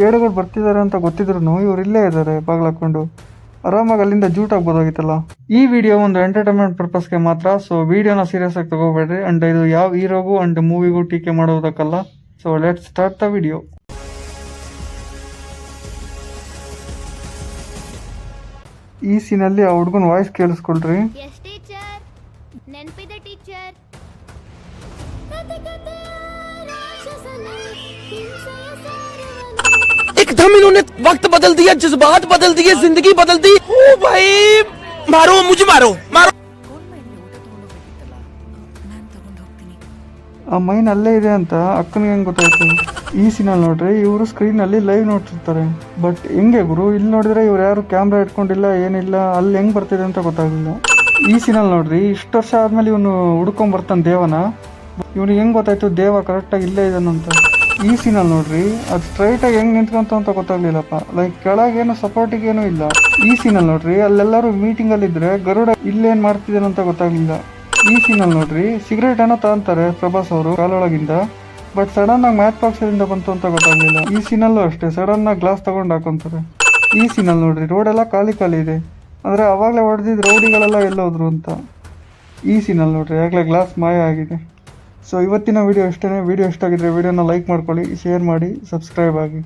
ಏಡುಗಳು ಬರ್ತಿದ್ದಾರೆ ಅಂತ ಗೊತ್ತಿದ್ರು ಇವ್ರು ಇಲ್ಲೇ ಇದ್ದಾರೆ ಬಾಗ್ಲಾಕೊಂಡು. ಆರಾಮಾಗಿ ಅಲ್ಲಿಂದ ಜೂಟ್ ಆಗ್ಬೋದಾಗಿತ್ತಲ್ಲ. ಈ ವಿಡಿಯೋ ಒಂದು ಎಂಟರ್ಟೈನ್ಮೆಂಟ್ ಪರ್ಪಸ್ಗೆ ಮಾತ್ರ. ಸೊ ವಿಡಿಯೋನ ಸೀರಿಯಸ್ ಆಗಿ ತಗೋಬೇಡ್ರಿ. ಅಂಡ್ ಇದು ಯಾವ ಹೀರೋಗೂ ಅಂಡ್ ಮೂವಿಗೂ ಟೀಕೆ ಮಾಡೋದಕ್ಕಲ್ಲ. So let's start the video. ಈ ಸೀನಲ್ಲಿ ಆ ಹುಡುಗನ ವಾಯ್ಸ್ ಕೇಳಿಸ್ಕೊಳ್ರಿ. एकदम इन्होंने वक्त बदल दिया, जज्बात बदल दिए, जिंदगी बदल दी। ओ भाई मारो, मुझे मारो मारो। ಆ ಮೈನ್ ಅಲ್ಲೇ ಇದೆ ಅಂತ ಅಕ್ಕನಿಗೆ ಹೆಂಗ್ ಗೊತ್ತಾಯ್ತು? ಈ ಸೀನಲ್ಲಿ ನೋಡ್ರಿ ಇವರು ಸ್ಕ್ರೀನ್ ಅಲ್ಲಿ ಲೈವ್ ನೋಡ್ತಿರ್ತಾರೆ. ಬಟ್ ಹೆಂಗೆ ಗುರು ಇಲ್ಲಿ ನೋಡಿದ್ರೆ ಇವ್ರು ಯಾರು ಕ್ಯಾಮ್ರಾ ಇಟ್ಕೊಂಡಿಲ್ಲ, ಏನಿಲ್ಲ, ಅಲ್ಲಿ ಹೆಂಗ್ ಬರ್ತಿದೆ ಅಂತ ಗೊತ್ತಾಗ್ಲಿಲ್ಲ. ಈ ಸೀನಲ್ಲಿ ನೋಡ್ರಿ ಇಷ್ಟು ವರ್ಷ ಆದ್ಮೇಲೆ ಇವನು ಹುಡ್ಕೊಂಡ್ ಬರ್ತಾನೆ ದೇವನ. ಇವ್ನಿಗೆ ಹೆಂಗ್ ಗೊತ್ತಾಯ್ತು ದೇವ ಕರೆಕ್ಟಾಗಿ ಇಲ್ಲೇ ಇದಾನಂತ? ಈ ಸೀನಲ್ಲಿ ನೋಡ್ರಿ ಅದು ಸ್ಟ್ರೈಟ್ ಆಗಿ ಹೆಂಗ್ ನಿಂತ್ಕೊಂತ ಅಂತ ಗೊತ್ತಾಗ್ಲಿಲ್ಲಪ್ಪ. ಲೈಕ್ ಕೆಳಗೇನು ಸಪೋರ್ಟಿಗೇನು ಇಲ್ಲ. ಈ ಸೀನಲ್ಲಿ ನೋಡ್ರಿ ಅಲ್ಲೆಲ್ಲರೂ ಮೀಟಿಂಗ್ ಅಲ್ಲಿ ಇದ್ರೆ ಗರುಡ ಇಲ್ಲೇನ್ ಮಾಡ್ತಿದ್ದಾನಂತ ಗೊತ್ತಾಗ್ಲಿಲ್ಲ. ಈ ಸೀನಲ್ಲಿ ನೋಡ್ರಿ ಸಿಗರೇಟ್ ಏನೋ ತಗೊಂತಾರೆ ಪ್ರಭಾಸ್ ಅವರು ಕಾಲೊಳಗಿಂದ. ಬಟ್ ಸಡನ್ ಆಗಿ ಮ್ಯಾಚ್ ಬಾಕ್ಸ್ ಇಂದ ಬಂತು ಅಂತ ಗೊತ್ತಾಗ್ಲಿಲ್ಲ. ಈ ಸೀನಲ್ಲೂ ಅಷ್ಟೇ ಸಡನ್ ಆಗಿ ಗ್ಲಾಸ್ ತಗೊಂಡು ಹಾಕೊಂತಾರೆ. ಈ ಸೀನಲ್ಲಿ ನೋಡ್ರಿ ರೋಡ್ ಎಲ್ಲ ಖಾಲಿ ಇದೆ. ಅಂದ್ರೆ ಅವಾಗಲೇ ಹೊಡೆದಿದ್ದು ರೌಡಿಗಳೆಲ್ಲ ಎಲ್ಲೋದ್ರು ಅಂತ. ಈ ಸೀನಲ್ಲಿ ನೋಡ್ರಿ ಆಗ್ಲೇ ಗ್ಲಾಸ್ ಮಾಯ ಆಗಿದೆ. ಸೊ ಇವತ್ತಿನ ವಿಡಿಯೋ ಇಷ್ಟೇ. ವಿಡಿಯೋ ಇಷ್ಟ ಆಗಿದ್ರೆ ವಿಡಿಯೋನ ಲೈಕ್ ಮಾಡ್ಕೊಳ್ಳಿ, ಶೇರ್ ಮಾಡಿ, ಸಬ್ಸ್ಕ್ರೈಬ್ ಆಗಿ.